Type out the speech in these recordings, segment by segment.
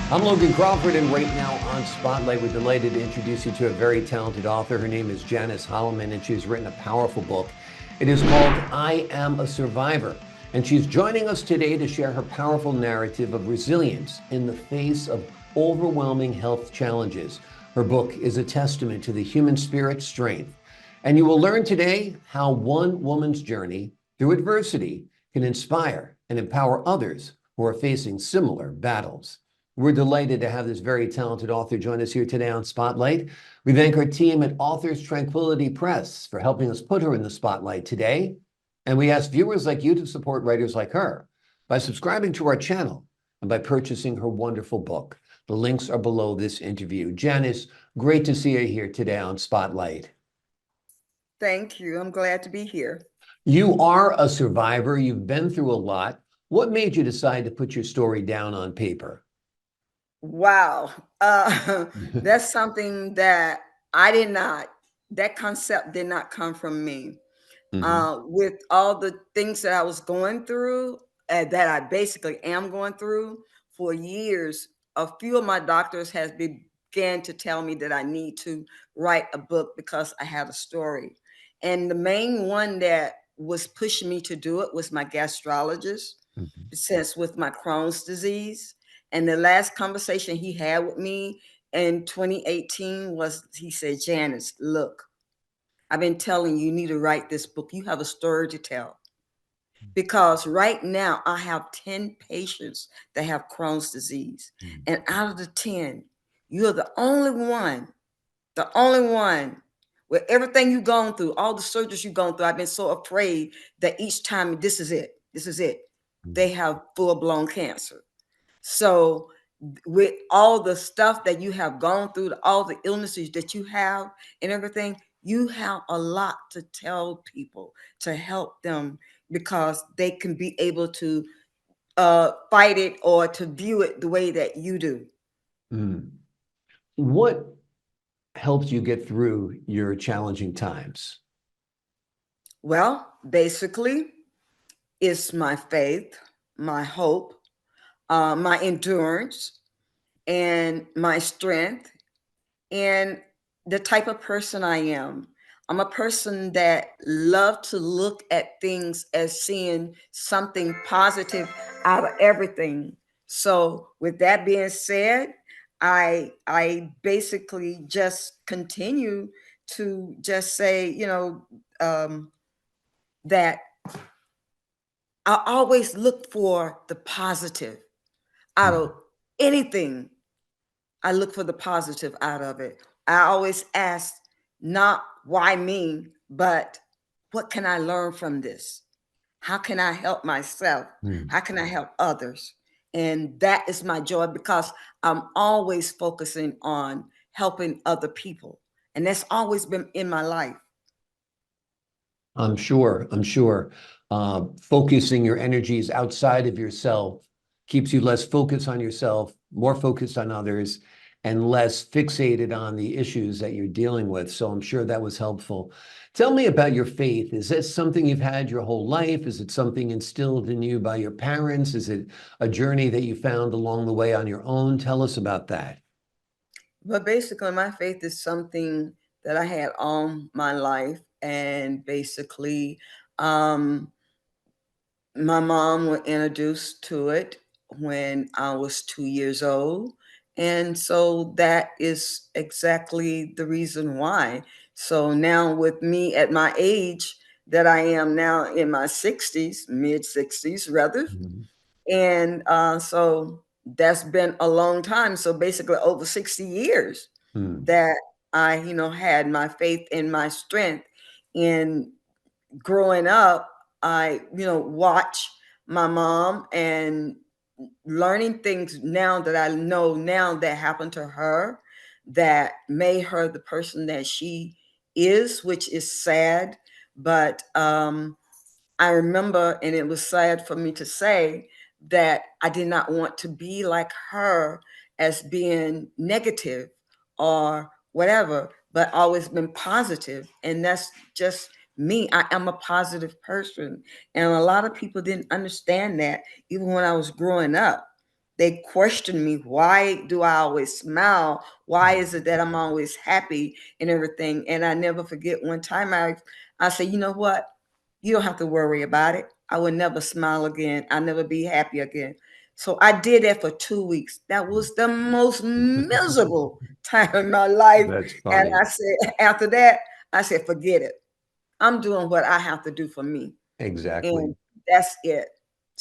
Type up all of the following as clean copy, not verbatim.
I'm Logan Crawford, and right now on Spotlight, we're delighted to introduce you to a very talented author. Her name is Janice Holliman, and she's written a powerful book. It is called I Am a Survivor, and she's joining us today to share her powerful narrative of resilience in the face of overwhelming health challenges. Her book is a testament to the human spirit's strength, and you will learn today how one woman's journey through adversity can inspire and empower others who are facing similar battles. We're delighted to have this very talented author join us here today on Spotlight. We thank our team at Authors Tranquility Press for helping us put her in the spotlight today. And we ask viewers like you to support writers like her by subscribing to our channel and by purchasing her wonderful book. The links are below this interview. Janice, great to see you here today on Spotlight. Thank you. I'm glad to be here. You are a survivor. You've been through a lot. What made you decide to put your story down on paper? Wow. That's something that that concept did not come from me. Mhm. With all the things that I was going through, that I basically am going through for years, a few of my doctors has began to tell me that I need to write a book because I had a story. And the main one that was pushing me to do it was my gastrologist, Mhm. since with my Crohn's disease. And the last conversation he had with me in 2018 was, he said, Janice, look, I've been telling you, you need to write this book. You have a story to tell. Because right now I have 10 patients that have Crohn's disease. Mhm. And out of the 10, you're the only one with everything you've gone through, all the surgeries you've gone through. I've been so afraid that each time, this is it. This is it. They have full blown cancer. So, with all the stuff that you have gone through, all the illnesses that you have and everything, you have a lot to tell people to help them because they can be able to fight it or to view it the way that you do. Mm. What helped you get through your challenging times? Well, basically, it's my faith, my hope, my endurance, and my strength, and the type of person I am. I'm a person that love to look at things as seeing something positive out of everything. So with that being said, I basically just continue to just say, um, that I always look for the positive out of Mhm. anything. I look for the positive out of it. I always ask, not why me, but what can I learn from this? How can I help myself? Mm. How can I help others? And that is my joy because I'm always focusing on helping other people. And that's always been in my life. I'm sure. Focusing your energies outside of yourself keeps you less focused on yourself, more focused on others, and less fixated on the issues that you're dealing with. So I'm sure that was helpful. Tell me about your faith. Is this something you've had your whole life? Is it something instilled in you by your parents? Is it a journey that you found along the way on your own? Tell us about that. But basically, my faith is something that I had all my life. And basically, um, my mom was introduced to it when I was 2 years old. And so that is exactly the reason why. So now, with me at my age that I am now in my 60s, mid 60s rather, Mhm. and so that's been a long time. So basically, over 60 years Hmm. that I, had my faith and my strength in growing up. I, watch my mom and learning things now that I know now that happened to her that made her the person that she is, which is sad. But I remember, and it was sad for me to say that I did not want to be like her as being negative or whatever, but always been positive. And that's just me. I am a positive person. And a lot of people didn't understand that even when I was growing up. they question me. Why do I always smile? Why is it that I'm always happy and everything? And I never forget one time I said, you know what? You don't have to worry about it. I will never smile again. I'll never be happy again. So I did that for 2 weeks. That was the most miserable time in my life. That's And funny. I said, after that, I said, forget it. I'm doing what I have to do for me. Exactly. And that's it.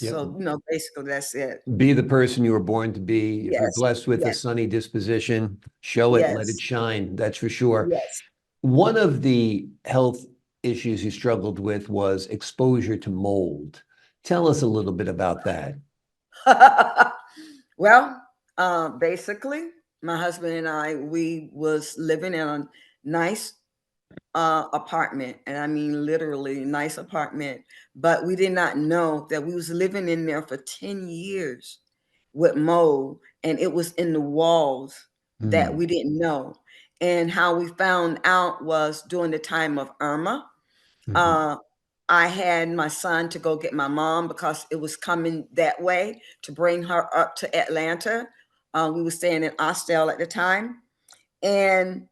Yep. So, basically that's it. Be the person you were born to be. If you're Yes, blessed with a yes, sunny disposition, show it, let it yes, shine. That's for sure. yes. One of the health issues you struggled with was exposure to mold. Tell us a little bit about that. Well, basically, my husband and I, we was living in a nice apartment, and I mean literally nice apartment, but we did not know that we was living in there for 10 years with mold, and it was in the walls that Hmm. we didn't know. And how we found out was during the time of Irma. Mhm. uh, I had my son to go get my mom because it was coming that way to bring her up to Atlanta. We were staying in Austell at the time, and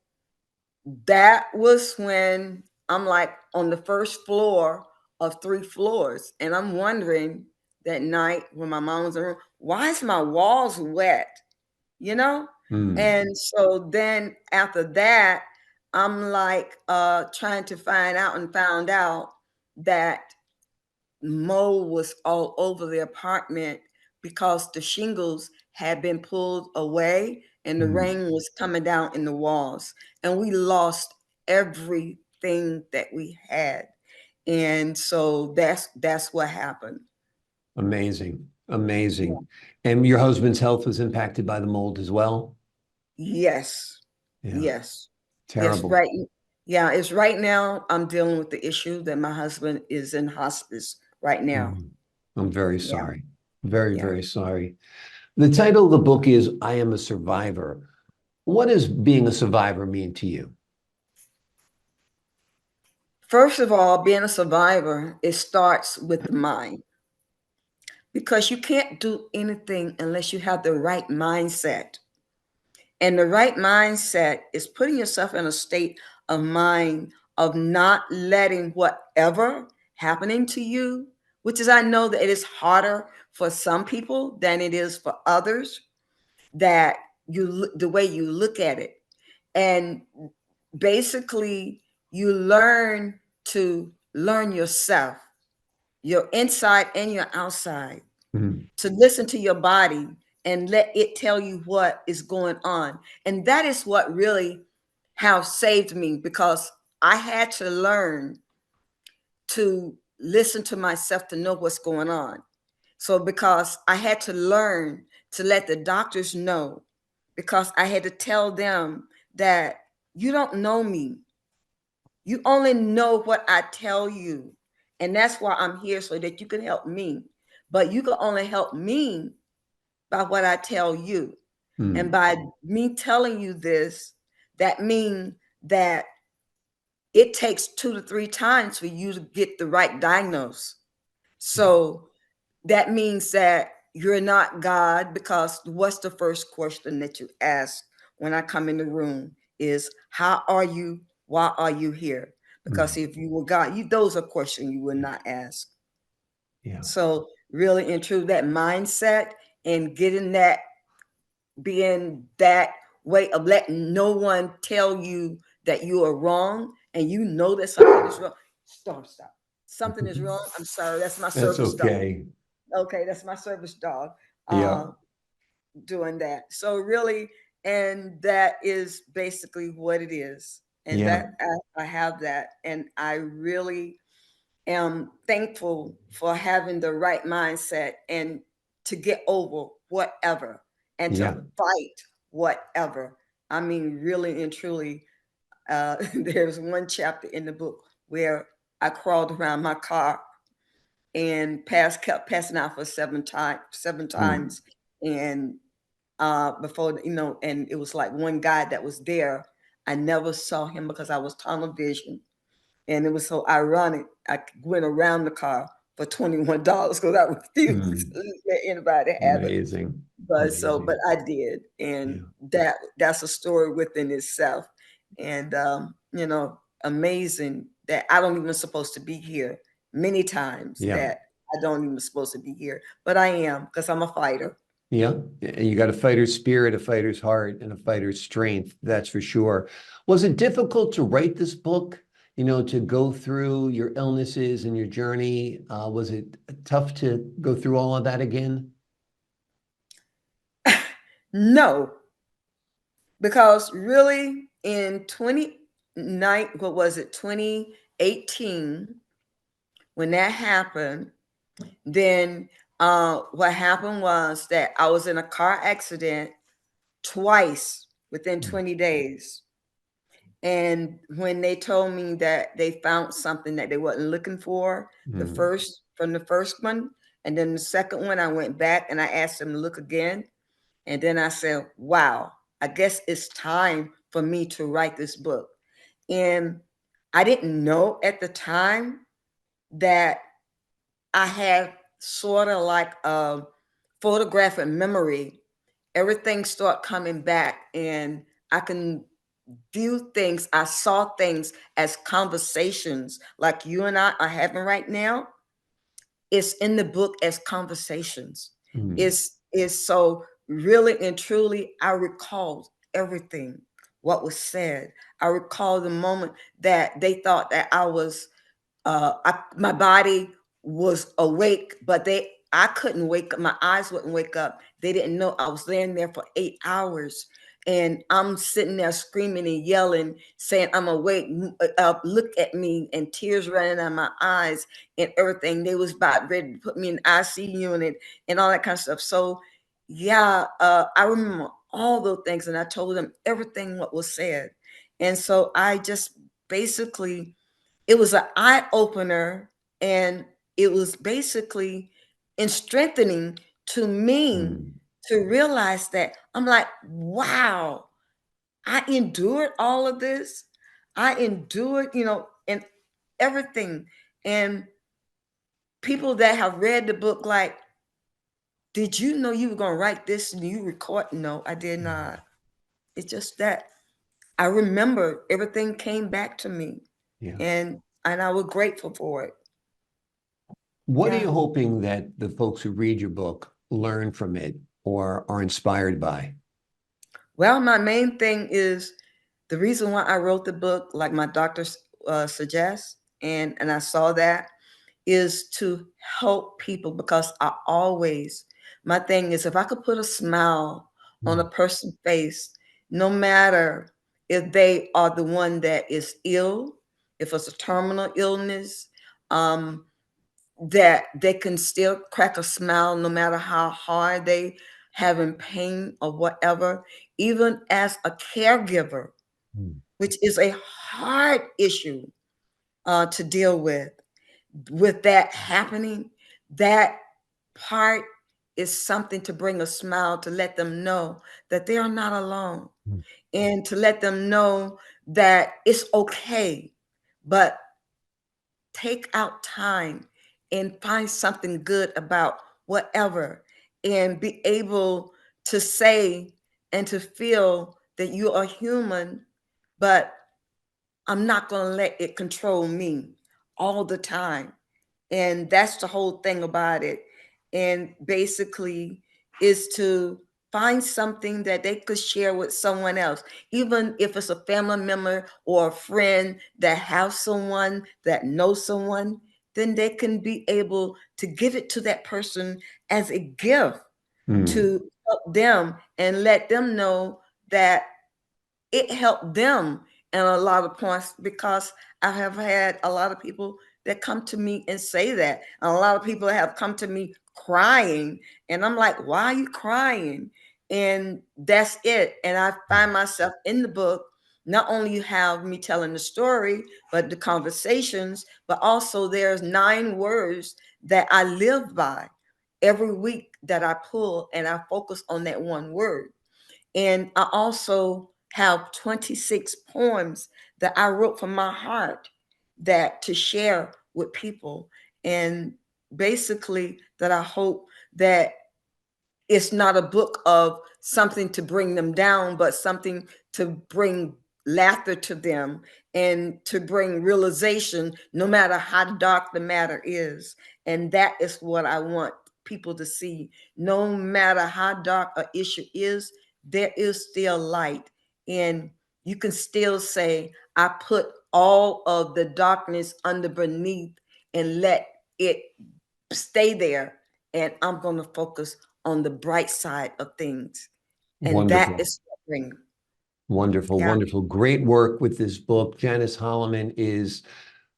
that was when I'm like on the first floor of 3 floors, and I'm wondering that night when my mom was in the room, why is my walls wet? You know? Hmm. And so then after that, I'm like trying to find out and found out that mold was all over the apartment because the shingles had been pulled away and the Hmm. rain was coming down in the walls, and we lost everything that we had. And so that's what happened. Amazing. Yeah. Amazing. And your husband's health was impacted by the mold as well? Yes. Yeah. Yes. Yes, Terrible. right. Yeah, it's right now I'm dealing with the issue that my husband is in hospice right now. Mhm. I'm very Yeah. sorry. Very, Yeah. very sorry. The title of the book is I Am a Survivor. What does being a survivor mean to you? First of all, being a survivor, it starts with the mind, because you can't do anything unless you have the right mindset. And the right mindset is putting yourself in a state of mind of not letting whatever happening to you, which is, I know that it is harder for some people than it is for others, that the way you look at it. And basically, you learn to learn yourself, your inside and your outside, Mhm. to listen to your body and let it tell you what is going on. And that is what really have saved me, because I had to learn to listen to myself to know what's going on. So because I had to learn to let the doctors know, because I had to tell them that you don't know me. You only know what I tell you. And that's why I'm here, so that you can help me. But you can only help me by what I tell you. And Hmm. by me telling you this, that means that it takes 2 to 3 times for you to get the right diagnose. So that means that you're not God, because what's the first question that you ask when I come in the room is, how are you? Why are you here? Because Hmm. if you were God, those are questions you would not ask. Yeah. So really and true, that mindset and getting that, being that way of letting no one tell you that you are wrong, and you know that something is wrong. Stop. Something is wrong. I'm sorry. That's my That's service dog. okay. Okay, that's my service dog. Yeah. Uh, doing that. So really, and that is basically what it is. And Yeah. that I have that, and I really am thankful for having the right mindset and to get over whatever and to Yeah. fight whatever. I mean, really and truly, there's one chapter in the book where I crawled around my car and kept passing out for seven Hmm. times. And before, and it was like one guy that was there. I never saw him because I was tunnel vision. And it was so ironic. I went around the car for $21 because I refused Mm. to let anybody have it. Amazing. But Amazing. I did, and Yeah. that's a story within itself. And amazing that I don't even supposed to be here. Many times Yeah. that I don't even supposed to be here, but I am because I'm a fighter. Yeah. And you got a fighter's spirit, a fighter's heart, and a fighter's strength. That's for sure. Was it difficult to write this book? To go through your illnesses and your journey? Was it tough to go through all of that again? No, because really in 29, what was it, 2018, when that happened, then what happened was that I was in a car accident twice within Mm. 20 days. And when they told me that they found something that they wasn't looking for, Mm. the first one, and then the second one, I went back and I asked them to look again. And then I said, wow, I guess it's time for me to write this book. And I didn't know at the time that I had sort of like a photographic memory. Everything start coming back and I can view things. I saw things as conversations like you and I are having right now. It's in the book as conversations. Mm. It's so really and truly I recalled everything what was said. I recall the moment that they thought that I was my body was awake, but I couldn't wake up. My eyes wouldn't wake up. They didn't know I was laying there for 8 hours. And I'm sitting there screaming and yelling, saying, I'm awake, look at me, and tears running out of my eyes and everything. They was about ready to put me in the ICU unit and all that kind of stuff. So, yeah, I remember all those things, and I told them everything what was said. And so I just basically it was an eye opener, and it was basically in strengthening to me Mm. to realize that I'm like, wow, I endured all of this. I endured, and everything. And people that have read the book, like, did you know you were going to write this and you record? No, I did not. It's just that I remember everything came back to me, Yeah. and I was grateful for it. What are Yeah. you hoping that the folks who read your book learn from it or are inspired by? Well, my main thing is the reason why I wrote the book, like my doctor suggests, and I saw that, is to help people because my thing is if I could put a smile on a Mm. person's face, no matter if they are the one that is ill, if it's a terminal illness, um, that they can still crack a smile no matter how hard they having pain or whatever, even as a caregiver, Mm. which is a hard issue to deal with that happening. That part is something to bring a smile, to let them know that they are not alone, Mm. and to let them know that it's okay, but take out time and find something good about whatever, and be able to say and to feel that you are human, but I'm not going to let it control me all the time. And that's the whole thing about it. And basically is to find something that they could share with someone else, even if it's a family member or a friend that has someone that knows someone, then they can be able to give it to that person as a gift Mm. to help them and let them know that it helped them in a lot of points, because I have had a lot of people that come to me and say that. And a lot of people have come to me crying, and I'm like, why are you crying? And that's it. And I find myself in the book, not only you have me telling the story, but the conversations, but also there's 9 words that I live by every week that I pull, and I focus on that one word. And I also have 26 poems that I wrote from my heart that to share with people. And basically that I hope that it's not a book of something to bring them down, but something to bring laughter to them and to bring realization, no matter how dark the matter is. And that is what I want people to see. No matter how dark an issue is, there is still light. And you can still say, I put all of the darkness under beneath and let it stay there. And I'm going to focus on the bright side of things. And that Wonderful. is suffering. Wonderful, Yeah. wonderful. Great work with this book. Janice Holliman is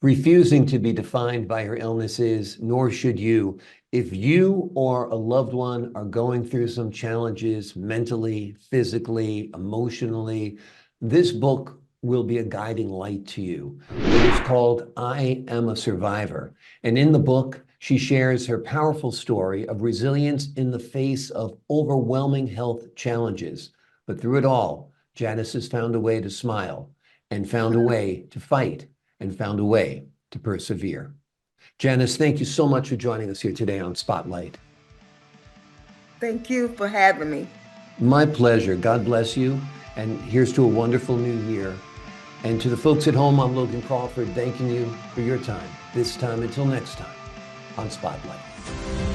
refusing to be defined by her illnesses, nor should you. If you or a loved one are going through some challenges mentally, physically, emotionally, this book will be a guiding light to you. It is called I Am a Survivor. And in the book, she shares her powerful story of resilience in the face of overwhelming health challenges. But through it all, Janice has found a way to smile and found a way to fight and found a way to persevere. Janice, thank you so much for joining us here today on Spotlight. Thank you for having me. My pleasure. God bless you. And here's to a wonderful new year. And to the folks at home, I'm Logan Crawford, thanking you for your time. This time until next time on Spotlight.